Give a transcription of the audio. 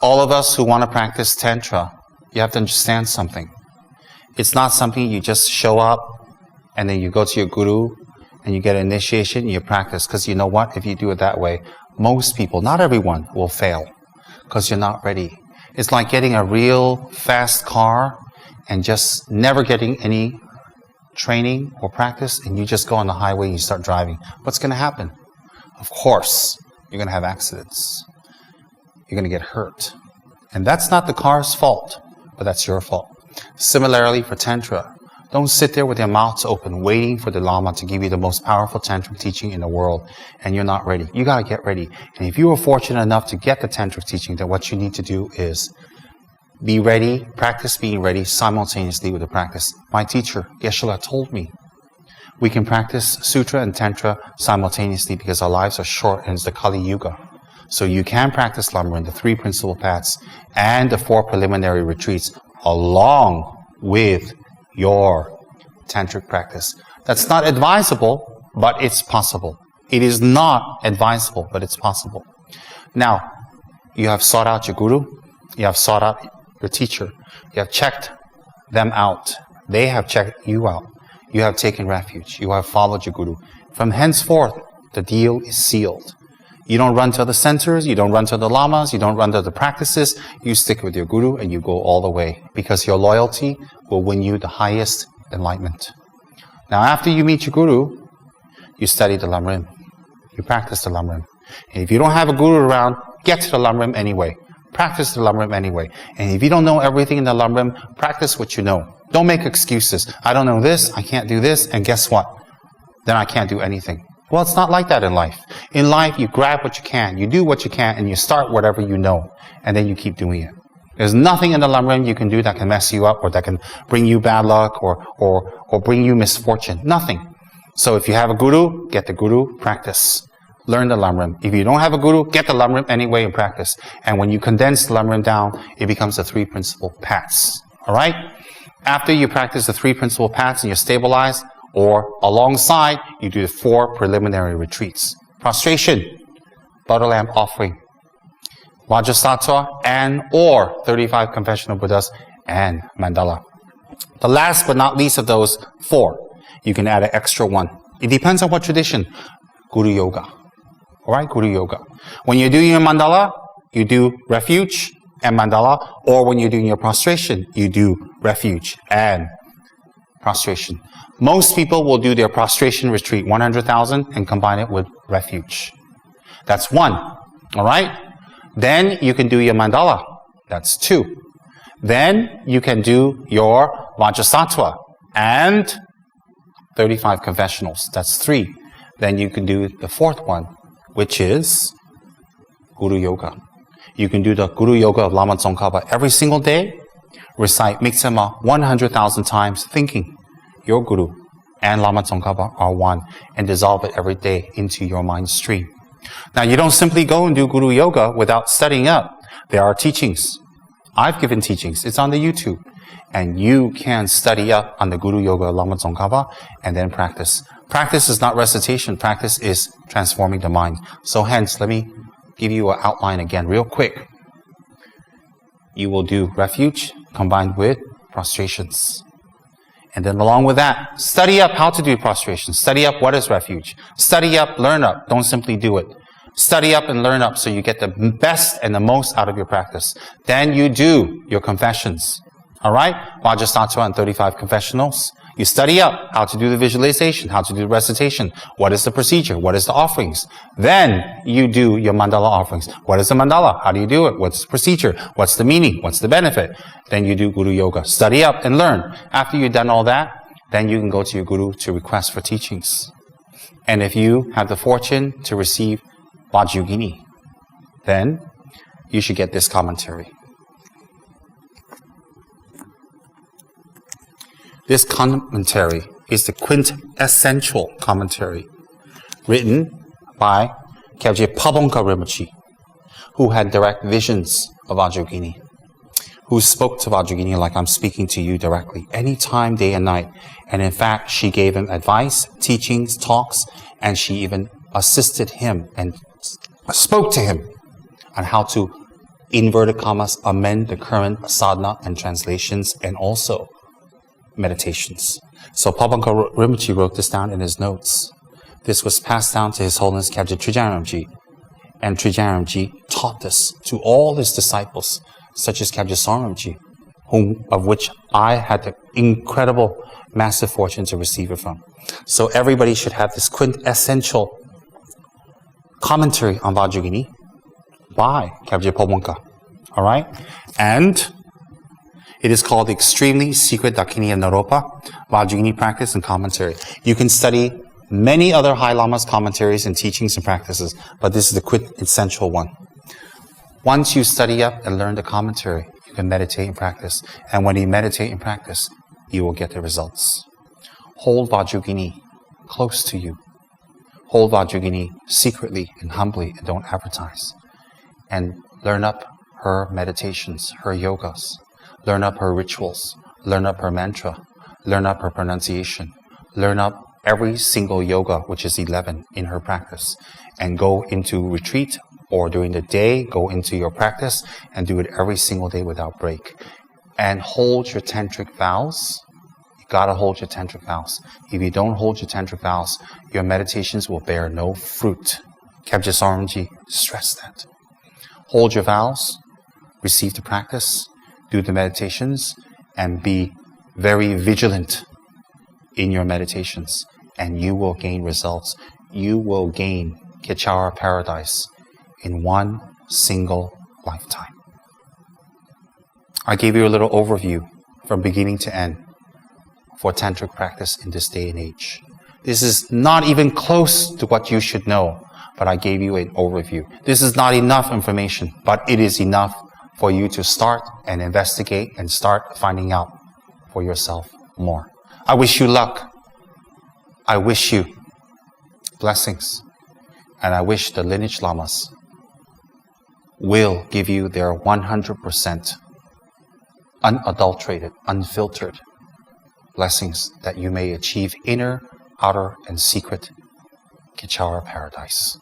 All of us who want to practice Tantra, you have to understand something. It's not something you just show up and then you go to your guru and you get an initiation and you practice. Because you know what? If you do it that way, most people, not everyone, will fail because you're not ready. It's like getting a real fast car and just never getting any training or practice, and you just go on the highway and you start driving. What's going to happen? Of course, you're going to have accidents. You're going to get hurt. And that's not the car's fault, but that's your fault. Similarly for Tantra, don't sit there with your mouths open waiting for the Lama to give you the most powerful Tantric teaching in the world and you're not ready. You got to get ready. And if you were fortunate enough to get the Tantric teaching, then what you need to do is be ready, practice being ready simultaneously with the practice. My teacher, Geshe-la, told me we can practice Sutra and Tantra simultaneously because our lives are short and it's the Kali Yuga. So you can practice Lamrim, the 3 principal paths, and the 4 preliminary retreats along with your Tantric practice. That's not advisable, but it's possible. It is not advisable, but it's possible. Now, you have sought out your guru, you have sought out your teacher, you have checked them out, they have checked you out, you have taken refuge, you have followed your guru. From henceforth, the deal is sealed. You don't run to the centers, you don't run to the lamas, you don't run to the practices, you stick with your guru and you go all the way because your loyalty will win you the highest enlightenment. Now after you meet your guru, you study the Lamrim, you practice the Lamrim. And if you don't have a guru around, get to the Lamrim anyway. Practice the Lamrim anyway. And if you don't know everything in the Lamrim, practice what you know. Don't make excuses. I don't know this, I can't do this, and guess what? Then I can't do anything. Well, it's not like that in life. In life, you grab what you can, you do what you can, and you start whatever you know, and then you keep doing it. There's nothing in the Lamrim you can do that can mess you up, or that can bring you bad luck, or bring you misfortune. Nothing. So if you have a guru, get the guru, practice. Learn the Lamrim. If you don't have a guru, get the Lamrim anyway and practice. And when you condense the Lamrim down, it becomes the 3 principal paths. Alright? After you practice the 3 principal paths and you're stabilized, or alongside, you do the 4 preliminary retreats. Prostration, butter lamp offering, Vajrasattva, and or 35 confessional Buddhas, and mandala. The last but not least of those 4, you can add an extra one. It depends on what tradition. Guru Yoga. Alright, Guru Yoga. When you're doing your mandala, you do refuge and mandala, or when you're doing your prostration, you do refuge and prostration. Most people will do their prostration retreat, 100,000, and combine it with refuge. That's 1. Alright? Then you can do your mandala. That's 2. Then you can do your Vajrasattva and 35 confessionals. That's 3. Then you can do the 4th one, which is Guru Yoga. You can do the Guru Yoga of Lama Tsongkhapa every single day. Recite Miksema 100,000 times, thinking your Guru and Lama Tsongkhapa are one, and dissolve it every day into your mind stream. Now, you don't simply go and do Guru Yoga without studying up. There are teachings. I've given teachings. It's on the YouTube. And you can study up on the Guru Yoga of Lama Tsongkhapa and then practice. Practice is not recitation. Practice is transforming the mind. So hence, let me give you an outline again real quick. You will do refuge combined with prostrations. And then along with that, study up how to do prostration. Study up what is refuge. Study up, learn up. Don't simply do it. Study up and learn up so you get the best and the most out of your practice. Then you do your confessions. Alright? Vajrasattva and 35 confessionals. You study up how to do the visualization, how to do the recitation. What is the procedure? What is the offerings? Then you do your mandala offerings. What is the mandala? How do you do it? What's the procedure? What's the meaning? What's the benefit? Then you do Guru Yoga. Study up and learn. After you've done all that, then you can go to your Guru to request for teachings. And if you have the fortune to receive Vajrayogini, then you should get this commentary. This commentary is the quintessential commentary written by Khyalje Pabongka Rinpoche, who had direct visions of Vajrayogini, who spoke to Vajrayogini like I'm speaking to you directly, anytime, day and night. And in fact, she gave him advice, teachings, talks, and she even assisted him and spoke to him on how to inverted commas, amend the current sadhana and translations and also meditations. So Papanka Rinpoche wrote this down in his notes. This was passed down to His Holiness Khyabje Trijang Rinpoche, and Trijang Rinpoche taught this to all his disciples, such as Khyabje Sorn Rinpoche, of which I had the incredible, massive fortune to receive it from. So everybody should have this quintessential commentary on Vajrayogini by Khyabje Papanka. All right? And it is called the Extremely Secret Dakini and Naropa, Vajrayogini Practice and Commentary. You can study many other High Lama's commentaries and teachings and practices, but this is the quintessential one. Once you study up and learn the commentary, you can meditate and practice. And when you meditate and practice, you will get the results. Hold Vajrayogini close to you. Hold Vajrayogini secretly and humbly and don't advertise. And learn up her meditations, her yogas. Learn up her rituals. Learn up her mantra. Learn up her pronunciation. Learn up every single yoga, which is 11, in her practice. And go into retreat or during the day, go into your practice and do it every single day without break. And hold your tantric vows. You gotta hold your tantric vows. If you don't hold your tantric vows, your meditations will bear no fruit. Khyabje Sornji stressed that. Hold your vows, receive the practice, do the meditations, and be very vigilant in your meditations, and you will gain results. You will gain Kechara paradise in one single lifetime. I gave you a little overview from beginning to end for tantric practice in this day and age. This is not even close to what you should know, but I gave you an overview. This is not enough information, but it is enough for you to start and investigate and start finding out for yourself more. I wish you luck. I wish you blessings. And I wish the lineage lamas will give you their 100% unadulterated, unfiltered blessings that you may achieve inner, outer, and secret Kechara paradise.